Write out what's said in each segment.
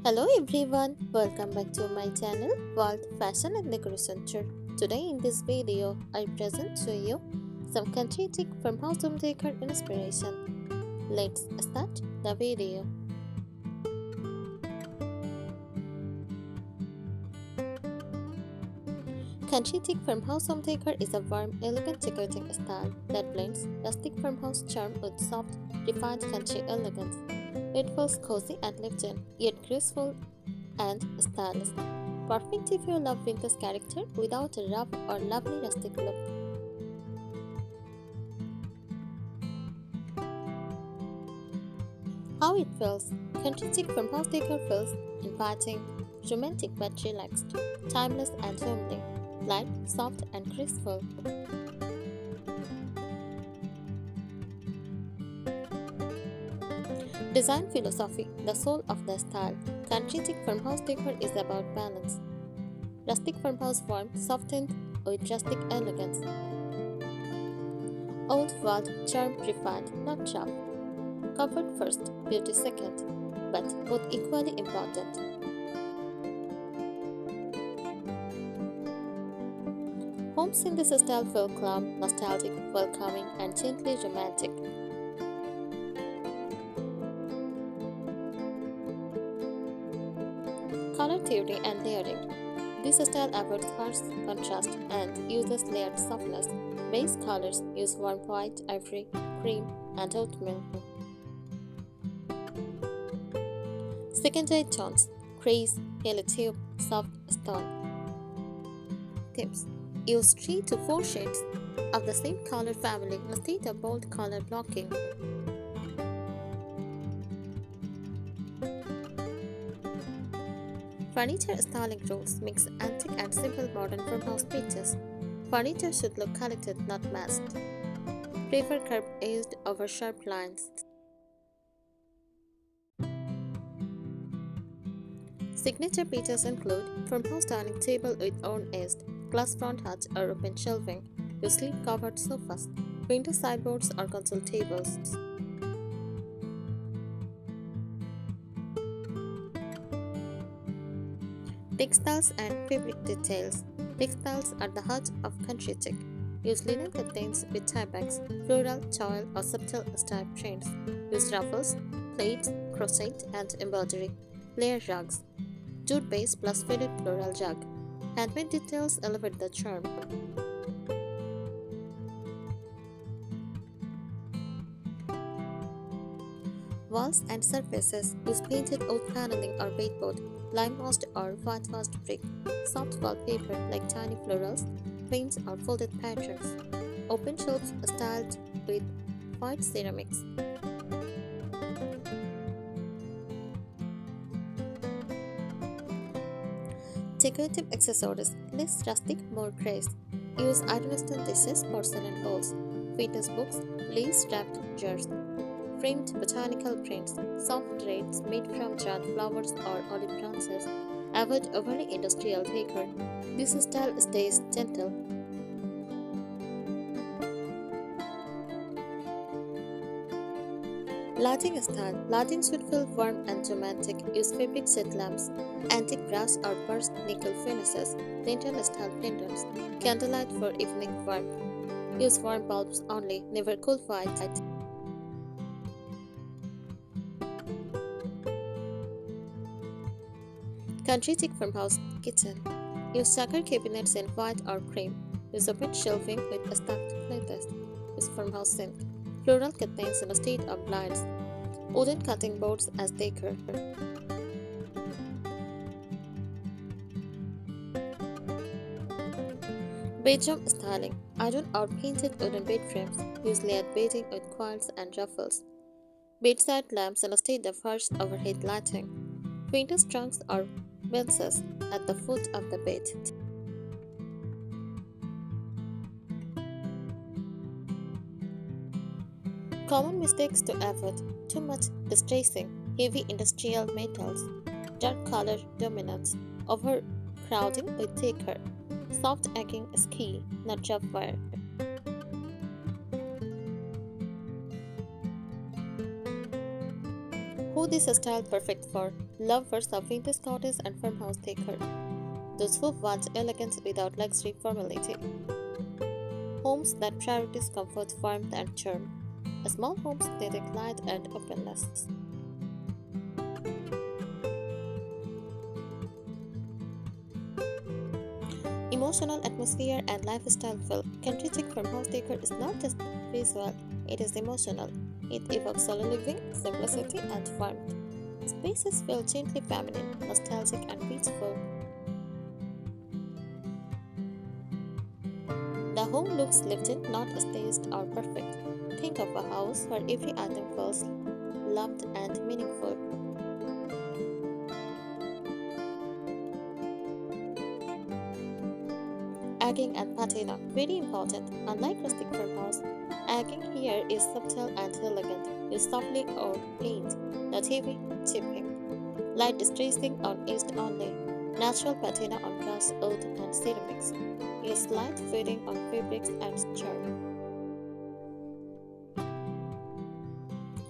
Hello everyone, welcome back to my channel World Fashion and Decoration Tour. Today in this video, I present to you some country chic farmhouse home decor inspiration. Let's start the video. Country chic farmhouse home decor is a warm, elegant decorating style that blends rustic farmhouse charm with soft, refined country elegance. It feels cozy and lived-in, yet graceful and stylish. Perfect if you love vintage character without a rough or lovely rustic look. How it feels. Country chic farmhouse decor feels inviting, romantic but relaxed, timeless and homely, light, soft and graceful. Design philosophy, the soul of the style. Country chic farmhouse decor is about balance. Rustic farmhouse warmth softened with rustic elegance. Old world charm refined, not rough. Comfort first, beauty second, but both equally important. Homes in this style feel calm, nostalgic, welcoming, and gently romantic. Color theory and layering. This style avoids harsh contrast and uses layered softness. Base colors use warm white, ivory, cream, and oatmeal. Secondary tones: crease, yellow tube, soft stone. Tips: use 3 to 4 shades of the same color family instead of bold color blocking. Furniture styling rules: mix antique and simple modern farmhouse pieces. Furniture should look collected, not masked. Prefer curved edged over sharp lines. Signature pieces include farmhouse dining table with own edged, glass front hutch or open shelving, use sleeve-covered sofas, window sideboards or console tables. Textiles and fabric details. Textiles are the heart of country chic. Use linen curtains with tie backs, floral, choil, or subtle striped prints. Use ruffles, plaits, crochet, and embroidery. Layer rugs. Jute base plus faded floral rug. Handmade details elevate the charm. Walls and surfaces use painted oak paneling or baseboard, limewashed or whitewashed brick, soft wallpaper like tiny florals, paints or folded patterns, open shelves styled with white ceramics. Decorative accessories: less rustic, more grace. Use iron stone dishes, porcelain bowls, fitness books, lace wrapped jars, framed botanical prints, soft threads made from dried flowers or olive branches. Avoid overly industrial decor. This style stays gentle. Lighting style. Lighting should feel warm and romantic. Use fabric set lamps, antique brass or burst nickel finishes, lantern style pendants, candlelight for evening warmth. Use warm bulbs only, never cool white. Country chic farmhouse kitchen. Use checker cabinets in white or cream. Use open shelving with stacked plates. Use farmhouse sink. Floral curtains instead of blinds. Wooden cutting boards as decor. Bedroom styling. Iron or painted wooden bed frames. Use layered bedding with quilts and ruffles. Bedside lamps instead of harsh overhead lighting. Painted trunks or benches at the foot of the bed. Common mistakes to avoid: too much distressing, heavy industrial metals, dark color dominance, overcrowding with decor, soft egging is key, not rough wire. Who this style perfect for? Lovers of vintage cottage and farmhouse decor. Those who want elegance without luxury formality. Homes that prioritize comfort, warmth, and charm. Small homes needing light and openness. Emotional atmosphere and lifestyle feel. Country chic farmhouse decor is not just visual, it is emotional. It evokes solo living, simplicity, and warmth. Spaces feel gently feminine, nostalgic, and peaceful. The home looks lived in, not staged or perfect. Think of a house where every item feels loved and meaningful. Egging and patina, very important. Unlike rustic farmhouse, egging here is subtle and elegant. Used softly or paint, not heavy, chipping. Light distressing on edge only. Natural patina on glass, wood, and ceramics. Use light fading on fabrics and charm.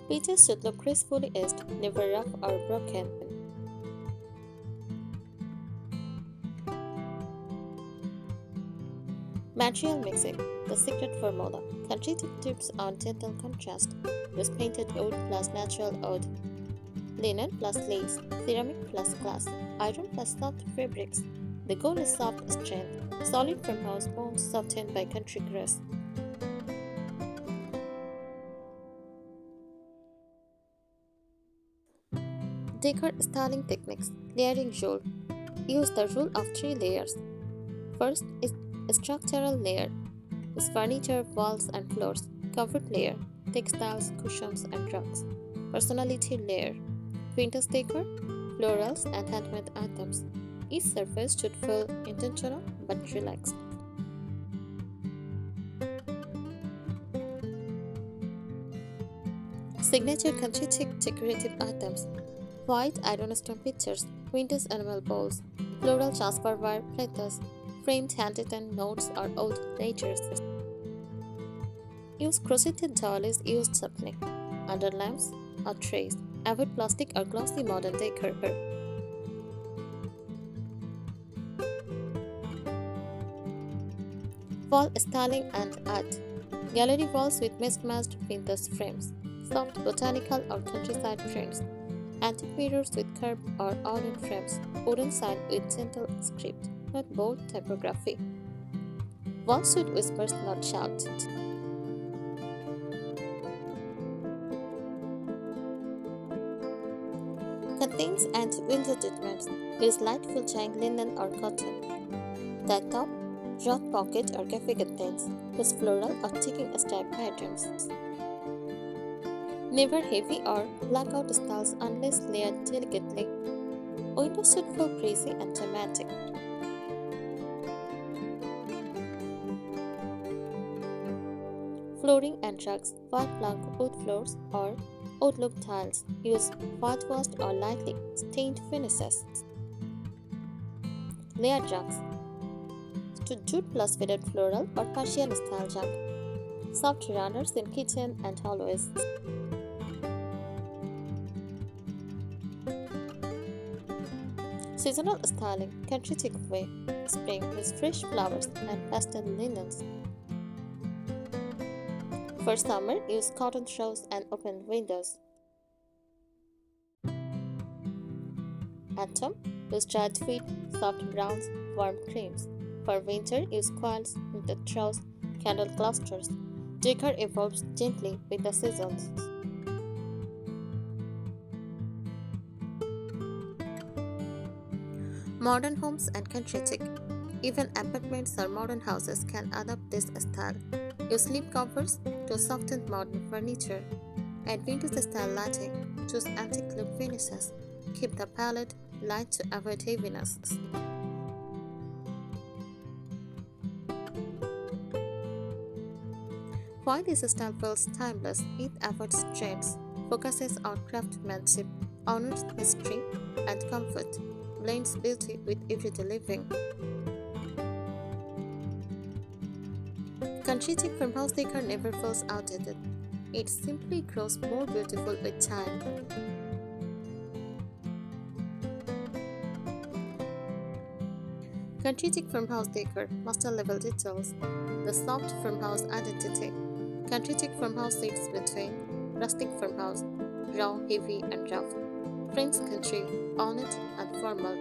Pieces should look gracefully etched, never rough or broken. Material mixing, the secret formula. Country tips on gentle contrast. Use painted wood plus natural wood, linen plus lace, ceramic plus glass, iron plus soft fabrics. The goal is soft strength, solid farmhouse bones softened by country grace. Decor styling techniques. Layering rule. Use the rule of three layers. First is structural layer. Is furniture, walls, and floors. Comfort layer. Textiles, cushions, and rugs. Personality layer. Vintage decor, florals, and handmade items. Each surface should feel intentional but relaxed. Signature country chic decorative items. White iron stone pictures, vintage enamel bowls, floral transfer wire platters, framed handwritten notes or old ledgers. Use crocheted doilies used subtly, under lamps or trays. Avoid plastic or glossy modern decor. Wall styling and art. Gallery walls with mismatched vintage frames, soft botanical or countryside prints, antique mirrors with curved or ornate frames, wooden sign with gentle script, not bold typography. Walls should whisper, not shout. Curtains and window treatments. Use light filtering linen or cotton. The top, broad pocket or cafe curtains. Use floral or ticking stripe patterns. Never heavy or blackout styles unless layered delicately. Windows should feel breezy and dramatic. Flooring and rugs, white plank wood floors or wood look tiles. Use whitewashed or lightly stained finishes. Layered rugs to jute plus faded floral or Persian style rug. Soft runners in kitchen and hallways. Seasonal styling, country chic way. Spring with fresh flowers and pastel linens. For summer, use cotton throws and open windows. Autumn, use dried wheat, soft browns, warm creams. For winter, use quilts, knitted throws, candle clusters. Decor evolves gently with the seasons. Modern homes and country chic. Even apartments or modern houses can adopt this style. Use sleep covers to soften modern furniture. Add vintage style lighting. Choose antique look finishes. Keep the palette light to avoid heaviness. While this style feels timeless, it avoids trends, focuses on craftsmanship, honors history and comfort, blends beauty with everyday living. Country chic farmhouse decor never feels outdated. It simply grows more beautiful with time. Country chic farmhouse decor, master level details. The soft farmhouse identity. Country chic farmhouse sits between rustic farmhouse, raw, heavy, and rough. French country, ornate and formal.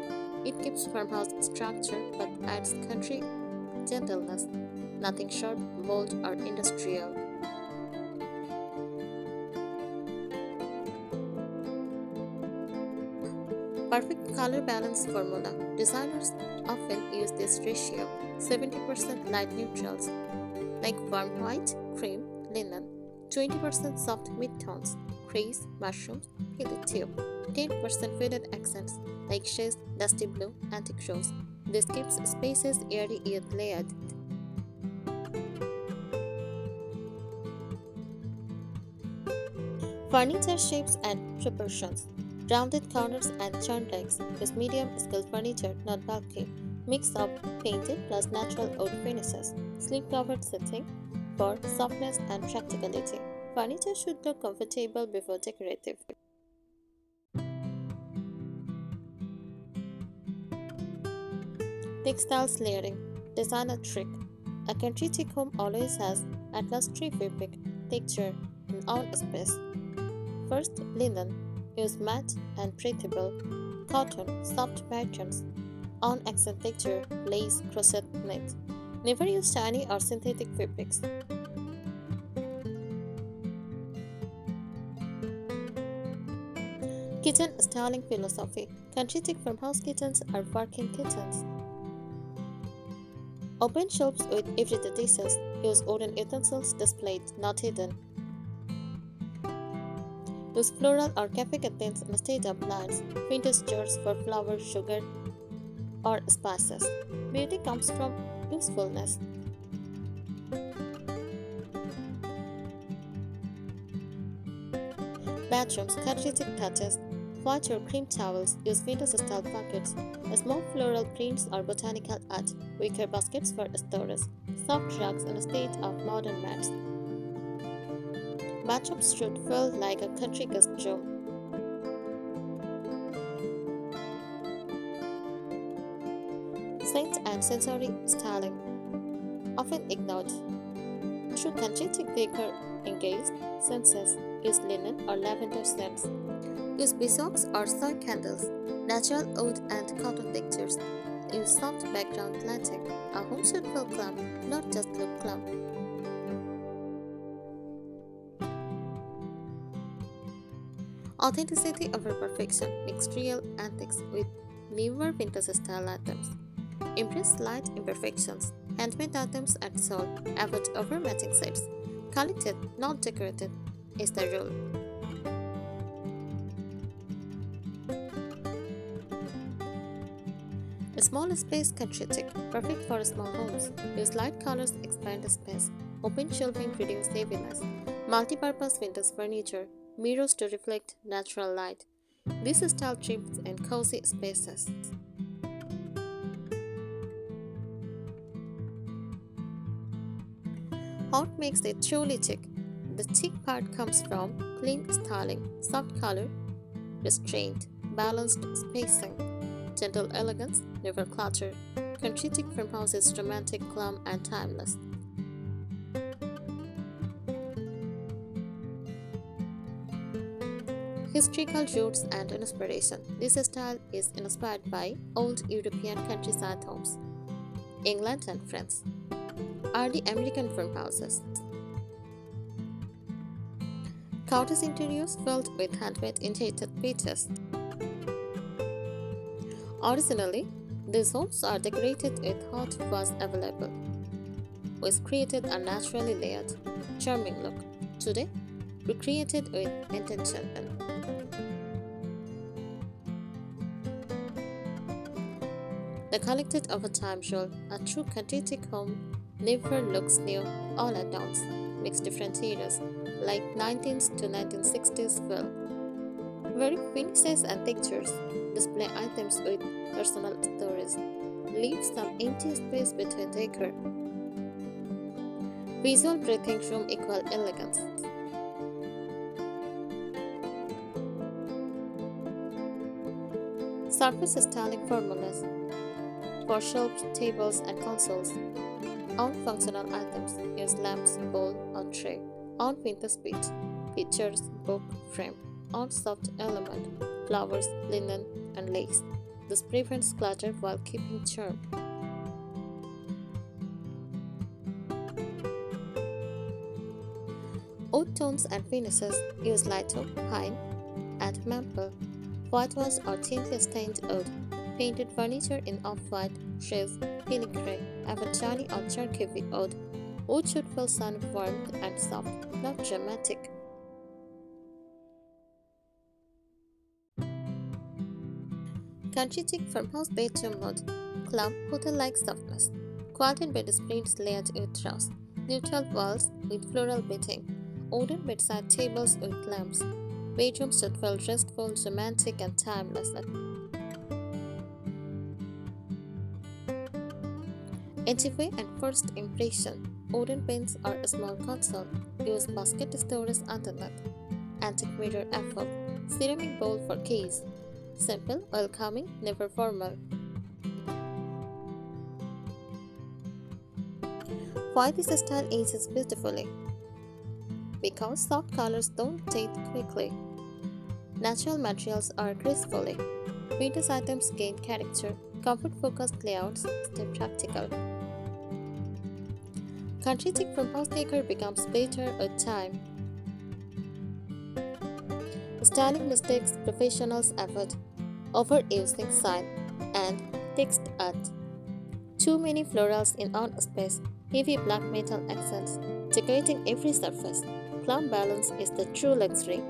It keeps farmhouse structure but adds country gentleness. Nothing short, bold, or industrial. Perfect color balance formula. Designers often use this ratio 70% light neutrals like warm white, cream, linen, 20% soft mid-tones, crease, mushrooms, peely tube, 10% faded accents like shades, dusty blue, antique rose. This keeps spaces airy yet layered. Furniture shapes and proportions. Rounded corners and turned legs is medium scale furniture, not bulky. Mix of painted plus natural wood finishes. Slip covered setting for softness and practicality. Furniture should look comfortable before decorative. Textiles layering. Designer trick. A country chic home always has at least three fabric texture in all space. First, linen. Use matte and breathable. Cotton, soft patterns. On accent texture, lace, crochet, knit. Never use shiny or synthetic fabrics. Kitchen styling philosophy. Country chic farmhouse kitchens are working kitchens. Open shelves with everyday dishes. Use wooden utensils displayed, not hidden. Use floral or cafe curtains instead of plants. Vintage jars for flour, sugar, or spices. Beauty comes from usefulness. Bathrooms, country chic touches. White or cream towels use vintage style pockets. Small floral prints or botanical art. Wicker baskets for storage. Soft rugs instead of modern mats. Bathrooms should feel like a country guest room. Scent and sensory styling often ignored. True country chic decor engaged senses. Use linen or lavender scents. Use beeswax or soy candles. Natural wood and cotton textures. Use soft background lighting. A home should feel calm, not just look calm. Authenticity over perfection. Mix real antiques with newer vintage style items. Embrace slight imperfections. Handmade items are sold. Avoid overmatching sets. Collected, not decorated, is the rule. A small space country chic, perfect for small homes. Use light colors, expand the space. Open shelving, reduce heaviness. Multi-purpose vintage furniture. Mirrors to reflect natural light. This style thrives in cozy spaces. What makes it truly chic? The chic part comes from clean styling, soft color, restraint, balanced spacing, gentle elegance, never clutter. Country chic farmhouse is romantic, calm, and timeless. Historical roots and inspiration. This style is inspired by old European countryside homes, England and France, early American farmhouses. Cottage interiors filled with handmade interior pieces. Originally, these homes are decorated with hot was available, which created a naturally layered, charming look. Today, recreated with intention. The collected over time rule, a true country chic home never looks new all at once. Mix different eras, like 19th to 1960s feel. Vary finishes and textures. Display items with personal stories. Leave some empty space between decor. Visual breathing room equal elegance. Surface styling formulas. for shelves, tables, and consoles. On functional items, use lamps, bowl, or tray. On winter speech, pictures, book, frame. On soft element, flowers, linen, and lace. This prevents clutter while keeping charm. Oud tones and finishes, use light oak, pine, and maple. Whitewash or thinly stained oud. Painted furniture in off-white, shades, filigree, avocado or charcoal oud. Wood should feel sun warmth and soft, not dramatic. Country chic farmhouse bedroom mode. Club hotel-like softness. Quilted bed springs layered with trust. Neutral walls with floral bedding. Wooden bedside tables with lamps. Bedrooms should feel restful, romantic, and timeless. Entryway and first impression. Wooden pins or a small console. Use basket storage underneath. Antique mirror apple. Ceramic bowl for keys. Simple, welcoming, never formal. Why this style ages beautifully? Because soft colors don't fade quickly. Natural materials are gracefully. Vintage items gain character. Comfort-focused layouts stay practical. Country chic from house decor becomes better with time. Styling mistakes professionals avoid. Overusing sign and text art. Too many florals in one space. Heavy black metal accents. Decorating every surface. Plum balance is the true luxury.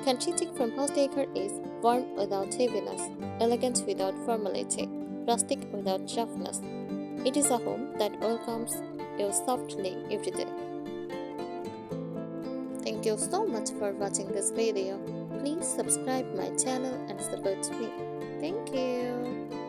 Country chic from house decor is warm without heaviness, elegant without formality, rustic without roughness. It is a home that welcomes you softly every day. Thank you so much for watching this video. Please subscribe my channel and support me. Thank you.